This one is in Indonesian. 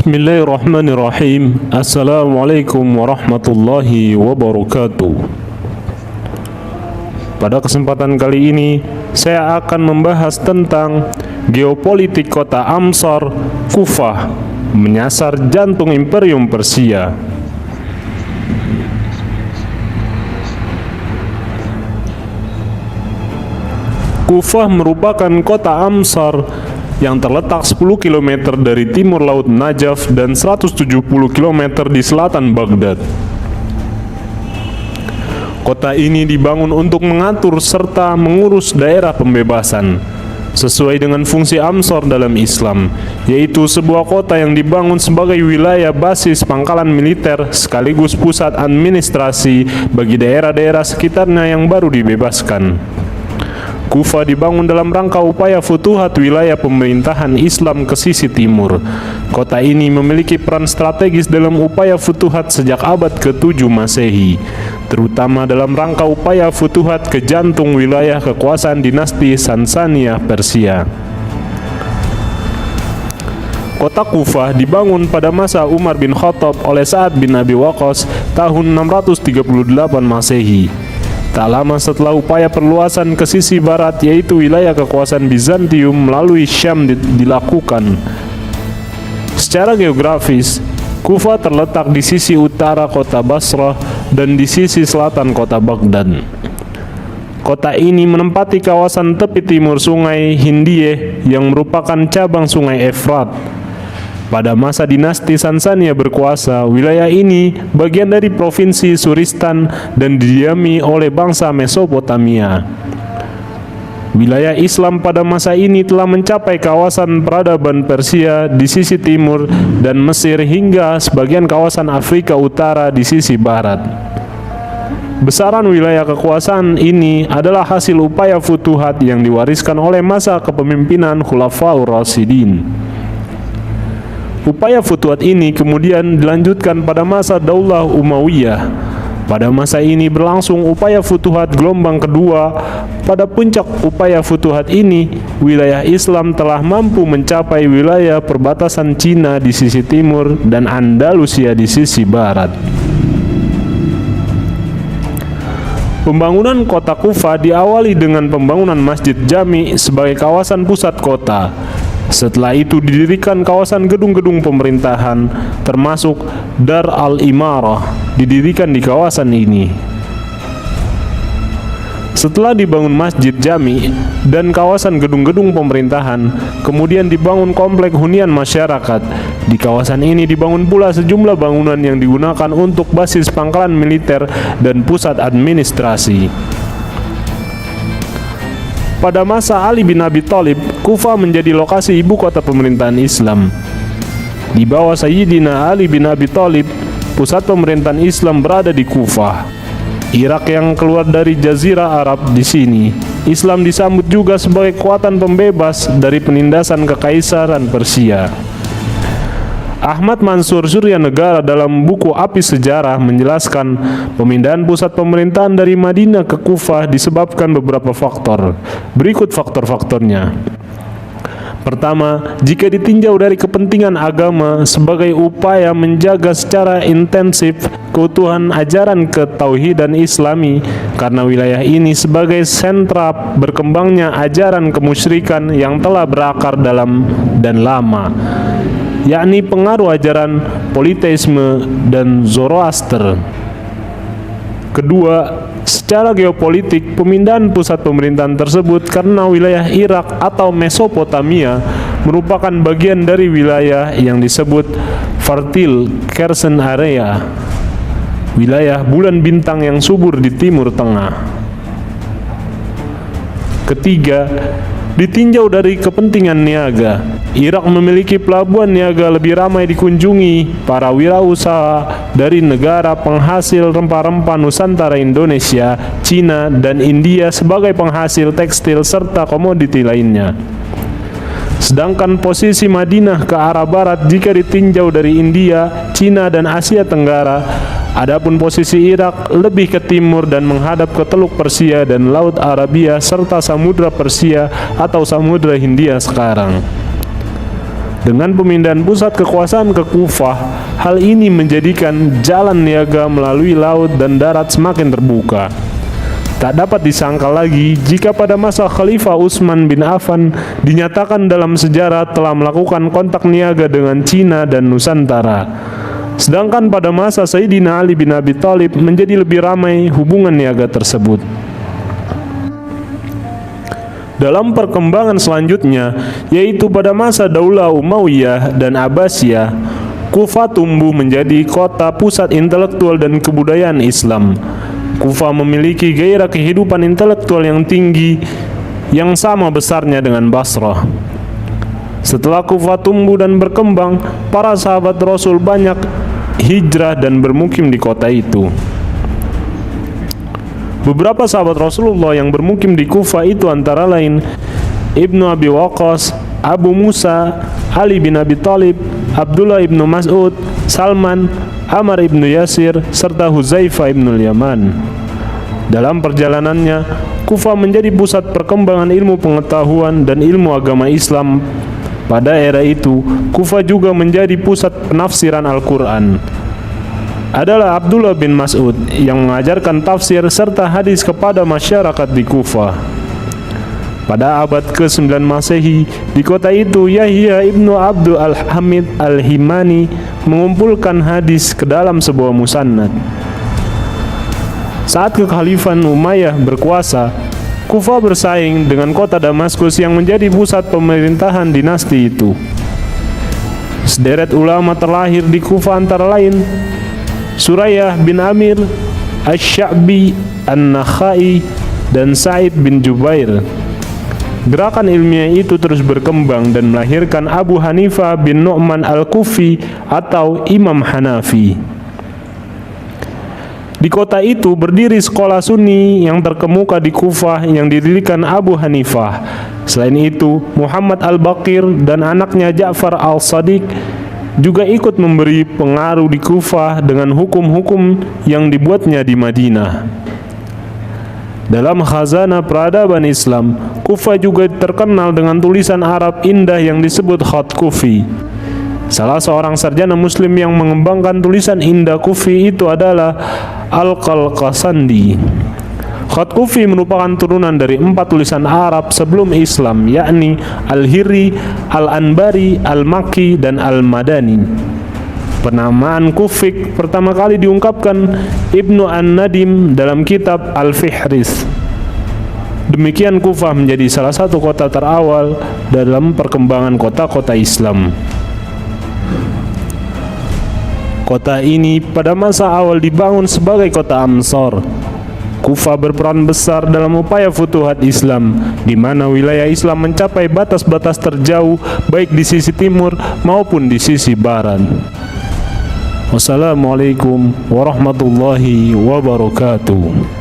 Bismillahirrahmanirrahim. Assalamualaikum warahmatullahi wabarakatuh. Pada kesempatan kali ini saya akan membahas tentang geopolitik kota Amsar, Kufah, menyasar jantung Imperium Persia. Kufah merupakan kota Amsar yang terletak 10 km dari timur laut Najaf dan 170 km di selatan Baghdad. Kota ini dibangun untuk mengatur serta mengurus daerah pembebasan sesuai dengan fungsi Amsar dalam Islam, yaitu sebuah kota yang dibangun sebagai wilayah basis pangkalan militer sekaligus pusat administrasi bagi daerah-daerah sekitarnya yang baru dibebaskan. Kufah dibangun dalam rangka upaya futuhat wilayah pemerintahan Islam ke sisi timur. Kota ini memiliki peran strategis dalam upaya futuhat sejak abad ke-7 Masehi, terutama dalam rangka upaya futuhat ke jantung wilayah kekuasaan dinasti Sasaniyah Persia. Kota Kufah dibangun pada masa Umar bin Khattab oleh Sa'ad bin Abi Waqqas tahun 638 Masehi. Tak lama setelah upaya perluasan ke sisi barat, yaitu wilayah kekuasaan Bizantium melalui Syam dilakukan. Secara geografis, Kufah terletak di sisi utara kota Basrah dan di sisi selatan kota Baghdad. Kota ini menempati kawasan tepi timur sungai Hindiyeh yang merupakan cabang sungai Efrat. Pada masa dinasti Sasaniyah berkuasa, wilayah ini bagian dari provinsi Suristan dan didiami oleh bangsa Mesopotamia. Wilayah Islam pada masa ini telah mencapai kawasan peradaban Persia di sisi timur dan Mesir hingga sebagian kawasan Afrika Utara di sisi barat. Besaran wilayah kekuasaan ini adalah hasil upaya futuhat yang diwariskan oleh masa kepemimpinan Khulafaur Rasyidin. Upaya futuhat ini kemudian dilanjutkan pada masa Daulah Umayyah. Pada masa ini berlangsung upaya futuhat gelombang kedua. Pada puncak upaya futuhat ini, wilayah Islam telah mampu mencapai wilayah perbatasan Cina di sisi timur dan Andalusia di sisi barat. Pembangunan kota Kufah diawali dengan pembangunan Masjid Jami sebagai kawasan pusat kota. Setelah itu didirikan kawasan gedung-gedung pemerintahan, termasuk Dar al-Imarah, didirikan di kawasan ini. Setelah dibangun Masjid Jami dan kawasan gedung-gedung pemerintahan, kemudian dibangun komplek hunian masyarakat. Di kawasan ini dibangun pula sejumlah bangunan yang digunakan untuk basis pangkalan militer dan pusat administrasi. Pada masa Ali bin Abi Thalib, Kufah menjadi lokasi ibu kota pemerintahan Islam. Di bawah Sayyidina Ali bin Abi Thalib, pusat pemerintahan Islam berada di Kufah. Irak yang keluar dari Jazirah Arab di sini, Islam disambut juga sebagai kekuatan pembebas dari penindasan kekaisaran Persia. Ahmad Mansur Suryanegara dalam buku Api Sejarah menjelaskan pemindahan pusat pemerintahan dari Madinah ke Kufah disebabkan beberapa faktor. Berikut faktor-faktornya. Pertama, jika ditinjau dari kepentingan agama sebagai upaya menjaga secara intensif keutuhan ajaran ketauhidan Islami, karena wilayah ini sebagai sentra berkembangnya ajaran kemusyrikan yang telah berakar dalam dan lama, yakni pengaruh ajaran politeisme dan Zoroaster. Kedua, secara geopolitik, pemindahan pusat pemerintahan tersebut karena wilayah Irak atau Mesopotamia merupakan bagian dari wilayah yang disebut Fertile Crescent Area, wilayah bulan bintang yang subur di Timur Tengah. Ketiga, ditinjau dari kepentingan niaga, Irak memiliki pelabuhan niaga lebih ramai dikunjungi para wirausaha dari negara penghasil rempah-rempah Nusantara Indonesia, Cina, dan India sebagai penghasil tekstil serta komoditi lainnya. Sedangkan posisi Madinah ke arah barat jika ditinjau dari India, Cina, dan Asia Tenggara, adapun posisi Irak lebih ke timur dan menghadap ke Teluk Persia dan Laut Arabia serta Samudra Persia atau Samudra Hindia sekarang. Dengan pemindahan pusat kekuasaan ke Kufah, hal ini menjadikan jalan niaga melalui laut dan darat semakin terbuka. Tak dapat disangka lagi jika pada masa Khalifah Utsman bin Affan dinyatakan dalam sejarah telah melakukan kontak niaga dengan Cina dan Nusantara. Sedangkan pada masa Sayyidina Ali bin Abi Thalib menjadi lebih ramai hubungan niaga tersebut. Dalam perkembangan selanjutnya, yaitu pada masa Daulah Umayyah dan Abbasiyah, Kufah tumbuh menjadi kota pusat intelektual dan kebudayaan Islam. Kufah memiliki gairah kehidupan intelektual yang tinggi, yang sama besarnya dengan Basrah. Setelah Kufah tumbuh dan berkembang, para sahabat Rasul banyak hijrah dan bermukim di kota itu. Beberapa sahabat Rasulullah yang bermukim di Kufah itu antara lain Ibnu Abi Waqqas, Abu Musa, Ali bin Abi Thalib, Abdullah ibnu Mas'ud, Salman, Ammar ibnu Yasir, serta Huzaifah ibnu Yaman. Dalam perjalanannya, Kufah menjadi pusat perkembangan ilmu pengetahuan dan ilmu agama Islam. Pada era itu, Kufah juga menjadi pusat penafsiran Al-Quran. Adalah Abdullah bin Mas'ud yang mengajarkan tafsir serta hadis kepada masyarakat di Kufah. Pada abad ke-9 Masehi, di kota itu Yahya ibnu Abdul Al-Hamid Al-Himani mengumpulkan hadis ke dalam sebuah musannad. Saat kekhalifahan Umayyah berkuasa, Kufah bersaing dengan kota Damaskus yang menjadi pusat pemerintahan dinasti itu. Sederet ulama terlahir di Kufah antara lain Surayyah bin Amir, Asy-Sya'bi, An-Nakhai, dan Sa'id bin Jubair. Gerakan ilmiah itu terus berkembang dan melahirkan Abu Hanifah bin Nu'man Al-Kufi atau Imam Hanafi. Di kota itu berdiri sekolah Sunni yang terkemuka di Kufah yang didirikan Abu Hanifah. Selain itu, Muhammad Al-Baqir dan anaknya Ja'far Al-Shadiq juga ikut memberi pengaruh di Kufah dengan hukum-hukum yang dibuatnya di Madinah. Dalam khazanah peradaban Islam, Kufah juga terkenal dengan tulisan Arab indah yang disebut khat Kufi. Salah seorang sarjana muslim yang mengembangkan tulisan indah Kufi itu adalah Al-Qalqasandi. Khat Kufi merupakan turunan dari 4 tulisan Arab sebelum Islam, yakni Al-Hirri, Al-Anbari, Al-Makki, dan Al-Madani. Penamaan Kufik pertama kali diungkapkan Ibnu An-Nadim dalam kitab Al-Fihris. Demikian Kufah menjadi salah satu kota terawal dalam perkembangan kota-kota Islam. Kota ini pada masa awal dibangun sebagai kota Amsar. Kufah berperan besar dalam upaya futuhat Islam, di mana wilayah Islam mencapai batas-batas terjauh baik di sisi timur maupun di sisi barat. Wassalamualaikum warahmatullahi wabarakatuh.